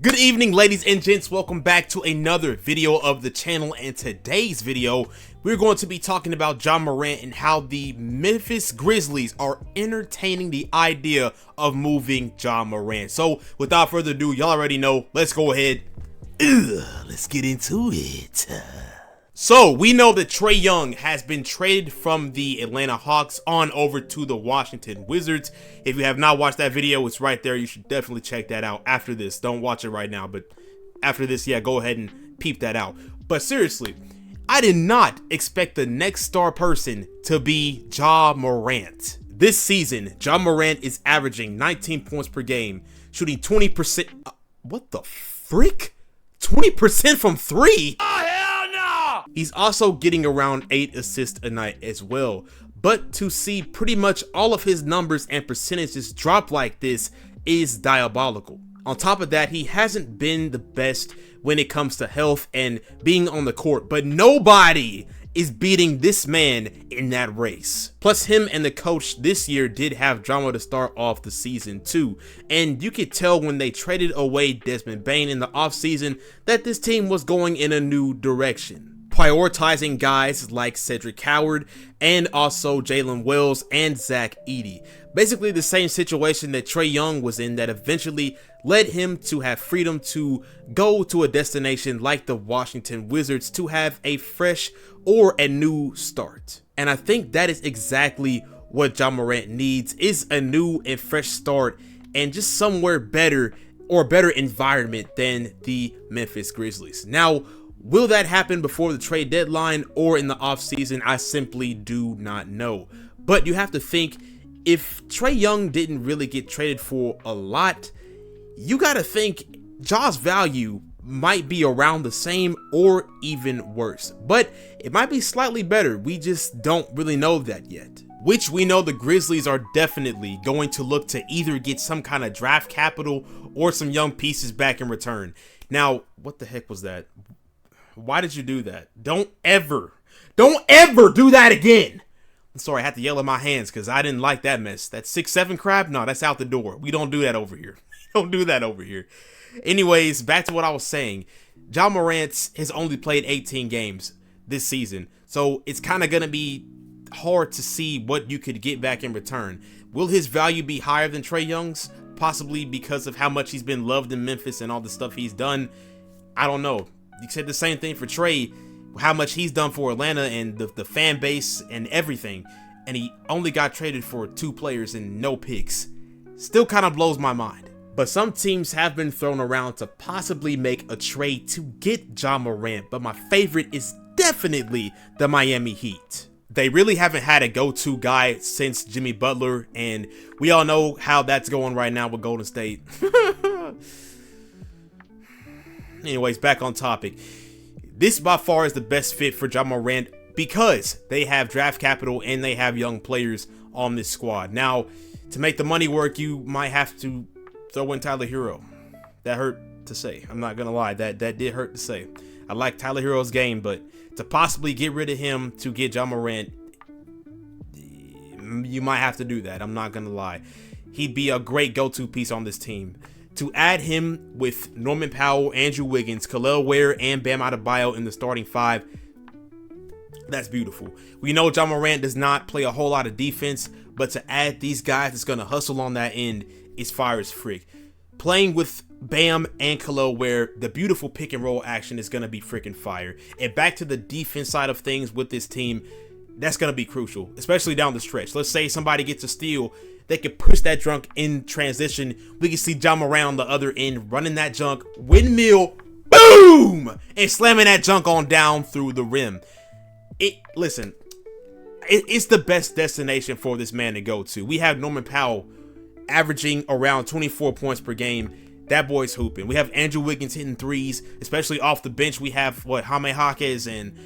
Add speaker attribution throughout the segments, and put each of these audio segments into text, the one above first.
Speaker 1: Good evening, ladies and gents. Welcome back to another video of the channel. And today's video, we're going to be talking about Ja Morant and how the Memphis Grizzlies are entertaining the idea of moving Ja Morant. So without further ado, y'all already know, let's go ahead. Let's get into it. So we know that Trae Young has been traded from the Atlanta Hawks on over to the Washington Wizards. If you have not watched that video, it's right there. You should definitely check that out after this. Don't watch it right now, but after this, yeah, go ahead and peep that out. But seriously, I did not expect the next star person to be Ja Morant. This season, Ja Morant is averaging 19 points per game, shooting 20%. What the frick? 20% from three? He's also getting around 8 assists a night as well. But to see pretty much all of his numbers and percentages drop like this is diabolical. On top of that, he hasn't been the best when it comes to health and being on the court, but nobody is beating this man in that race. Plus, him and the coach this year did have drama to start off the season too, and you could tell when they traded away Desmond Bane in the offseason that this team was going in a new direction, prioritizing guys like Cedric Howard and also Jalen Wells and Zach Edey. Basically the same situation that Trae Young was in that eventually led him to have freedom to go to a destination like the Washington Wizards to have a fresh or a new start. And I think that is exactly what Ja Morant needs, is a new and fresh start and just somewhere better or better environment than the Memphis Grizzlies. Now, will that happen before the trade deadline or in the offseason? I simply do not know. But you have to think, if Trae Young didn't really get traded for a lot, you got to think Ja's value might be around the same or even worse. But it might be slightly better. We just don't really know that yet. Which we know the Grizzlies are definitely going to look to either get some kind of draft capital or some young pieces back in return. Now, what the heck was that? Why did you do that? Don't ever do that again. I'm sorry, I had to yell at my hands because I didn't like that mess. That 6'7" crap, no, that's out the door. We don't do that over here. We don't do that over here. Anyways, back to what I was saying. Ja Morant has only played 18 games this season, so it's kind of going to be hard to see what you could get back in return. Will his value be higher than Trae Young's? Possibly because of how much he's been loved in Memphis and all the stuff he's done. I don't know. You said the same thing for Trae, how much he's done for Atlanta and the fan base and everything, and he only got traded for 2 players and no picks. Still kind of blows my mind. But some teams have been thrown around to possibly make a trade to get Ja Morant, but my favorite is definitely the Miami Heat. They really haven't had a go-to guy since Jimmy Butler, and we all know how that's going right now with Golden State. Anyways, back on topic. This by far is the best fit for Ja Morant because they have draft capital and they have young players on this squad. Now, to make the money work, you might have to throw in Tyler Hero. That hurt to say. I'm not going to lie. That did hurt to say. I like Tyler Hero's game, but to possibly get rid of him to get Ja Morant, you might have to do that. I'm not going to lie. He'd be a great go-to piece on this team. To add him with Norman Powell, Andrew Wiggins, Kel'el Ware, and Bam Adebayo in the starting 5, that's beautiful. We know Ja Morant does not play a whole lot of defense, but to add these guys that's going to hustle on that end is fire as frick. Playing with Bam and Kel'el Ware, the beautiful pick and roll action is going to be freaking fire. And back to the defense side of things with this team, that's going to be crucial, especially down the stretch. Let's say somebody gets a steal. They can push that junk in transition. We can see Ja Morant on the other end running that junk, windmill, boom, and slamming that junk on down through the rim. Listen, it's the best destination for this man to go to. We have Norman Powell averaging around 24 points per game. That boy's hooping. We have Andrew Wiggins hitting threes, especially off the bench. We have Jaime Jaquez and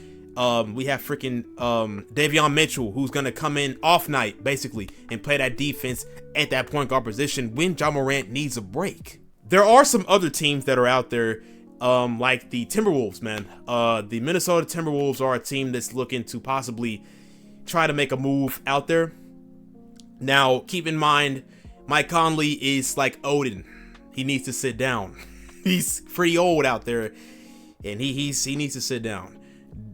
Speaker 1: we have freaking Davion Mitchell, who's going to come in off night, basically, and play that defense at that point guard position when Ja Morant needs a break. There are some other teams that are out there, like the Timberwolves, man. The Minnesota Timberwolves are a team that's looking to possibly try to make a move out there. Now, keep in mind, Mike Conley is like Odin. He needs to sit down. He's pretty old out there, and he needs to sit down.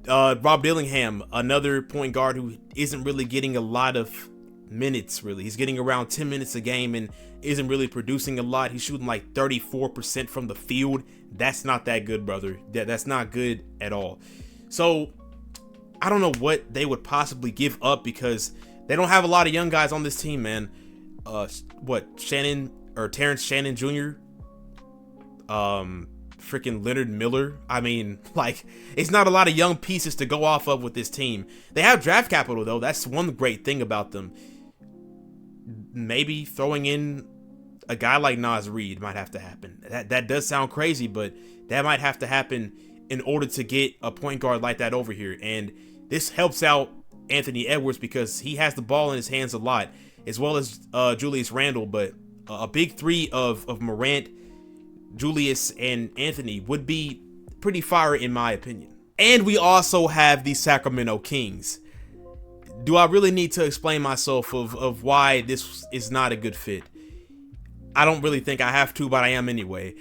Speaker 1: Rob Dillingham, another point guard who isn't really getting a lot of minutes, really. He's getting around 10 minutes a game and isn't really producing a lot. He's shooting like 34% from the field. That's not that good, brother. That's not good at all. So I don't know what they would possibly give up, because they don't have a lot of young guys on this team, man. Terrence Shannon Jr., freaking Leonard Miller. I mean, like, it's not a lot of young pieces to go off of with this team. They have draft capital, though. That's one great thing about them. Maybe throwing in a guy like Naz Reid might have to happen. That does sound crazy, but that might have to happen in order to get a point guard like that over here. And this helps out Anthony Edwards because he has the ball in his hands a lot, as well as Julius Randle. But a big three of Morant, Julius, and Anthony would be pretty fire in my opinion. And we also have the Sacramento Kings. Do I really need to explain myself of why this is not a good fit? I don't really think I have to, but I am anyway.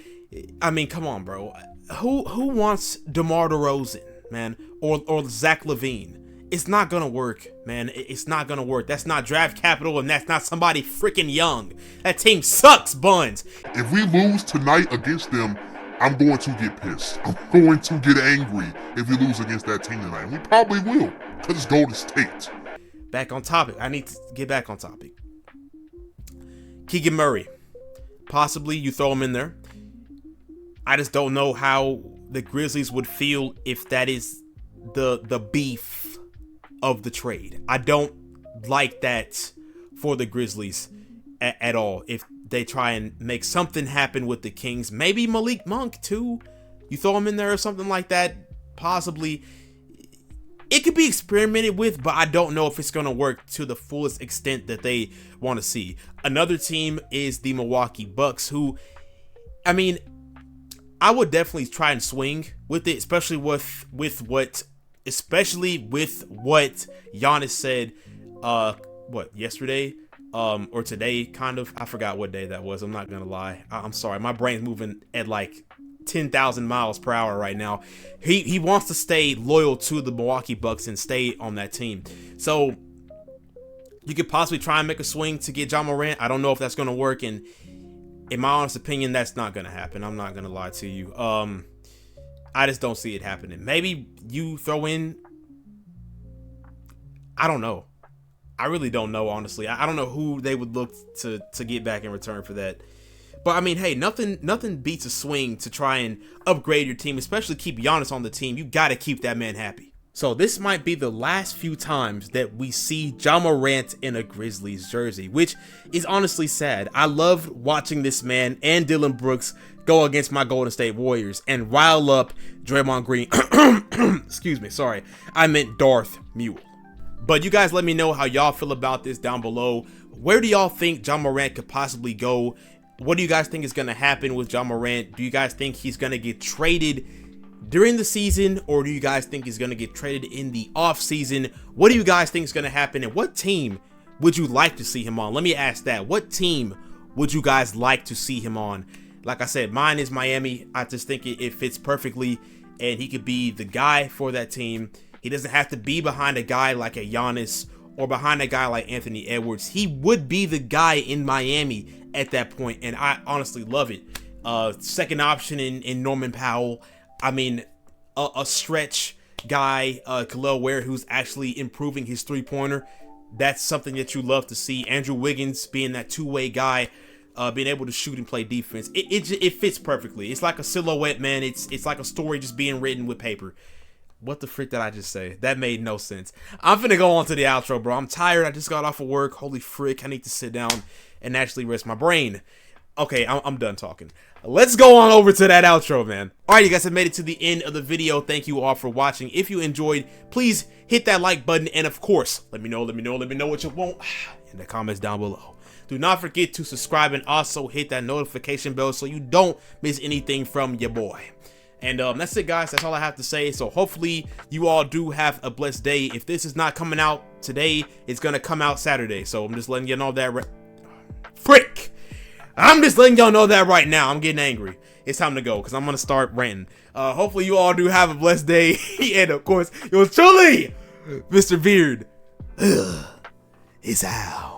Speaker 1: I mean, come on, bro. Who wants DeMar DeRozan, man, or Zach LaVine? It's not gonna work, man. It's not gonna work. That's not draft capital, and that's not somebody freaking young. That team sucks, buns.
Speaker 2: If we lose tonight against them, I'm going to get pissed. I'm going to get angry if we lose against that team tonight. We probably will, because it's Golden State.
Speaker 1: Back on topic. I need to get back on topic. Keegan Murray. Possibly you throw him in there. I just don't know how the Grizzlies would feel if that is the beef of the trade. I don't like that for the Grizzlies at all. If they try and make something happen with the Kings, maybe Malik Monk too. You throw him in there or something like that. Possibly. It could be experimented with, but I don't know if it's going to work to the fullest extent that they want to see. Another team is the Milwaukee Bucks, who, I mean, I would definitely try and swing with it, especially with what Giannis said, yesterday, or today, kind of. I forgot what day that was. I'm not going to lie. I'm sorry. My brain's moving at like 10,000 miles per hour right now. He wants to stay loyal to the Milwaukee Bucks and stay on that team. So you could possibly try and make a swing to get John Morant. I don't know if that's going to work, and in my honest opinion, that's not going to happen. I'm not going to lie to you. I just don't see it happening. Maybe you throw in, I don't know. I really don't know, honestly. I don't know who they would look to get back in return for that. But I mean, hey, nothing beats a swing to try and upgrade your team, especially keep Giannis on the team. You got to keep that man happy. So this might be the last few times that we see John Morant in a Grizzlies jersey, which is honestly sad. I love watching this man and Dillon Brooks go against my Golden State Warriors and rile up Draymond Green. Excuse me, sorry. I meant Darth Mule. But you guys let me know how y'all feel about this down below. Where do y'all think John Morant could possibly go? What do you guys think is going to happen with John Morant? Do you guys think he's going to get traded during the season, or do you guys think he's going to get traded in the off season? What do you guys think is going to happen, and what team would you like to see him on? Let me ask that. What team would you guys like to see him on? Like I said, mine is Miami. I just think it fits perfectly, and he could be the guy for that team. He doesn't have to be behind a guy like a Giannis or behind a guy like Anthony Edwards. He would be the guy in Miami at that point, and I honestly love it. Second option in Norman Powell. I mean, a stretch guy, Khalil Ware, who's actually improving his three-pointer. That's something that you love to see. Andrew Wiggins being that two-way guy, being able to shoot and play defense. It fits perfectly. It's like a silhouette, man. It's like a story just being written with paper. What the frick did I just say? That made no sense. I'm finna go on to the outro, bro. I'm tired. I just got off of work. Holy frick. I need to sit down and actually rest my brain. Okay, I'm done talking. Let's go on over to that outro, man. All right, you guys have made it to the end of the video. Thank you all for watching. If you enjoyed, please hit that like button. And of course, let me know what you want in the comments down below. Do not forget to subscribe and also hit that notification bell so you don't miss anything from your boy. And that's it, guys. That's all I have to say. So hopefully you all do have a blessed day. If this is not coming out today, it's going to come out Saturday. So I'm just letting you know that. Frick! I'm just letting y'all know that right now. I'm getting angry. It's time to go because I'm gonna start ranting. Hopefully you all do have a blessed day. And of course, yours truly, Mr. Beard is out.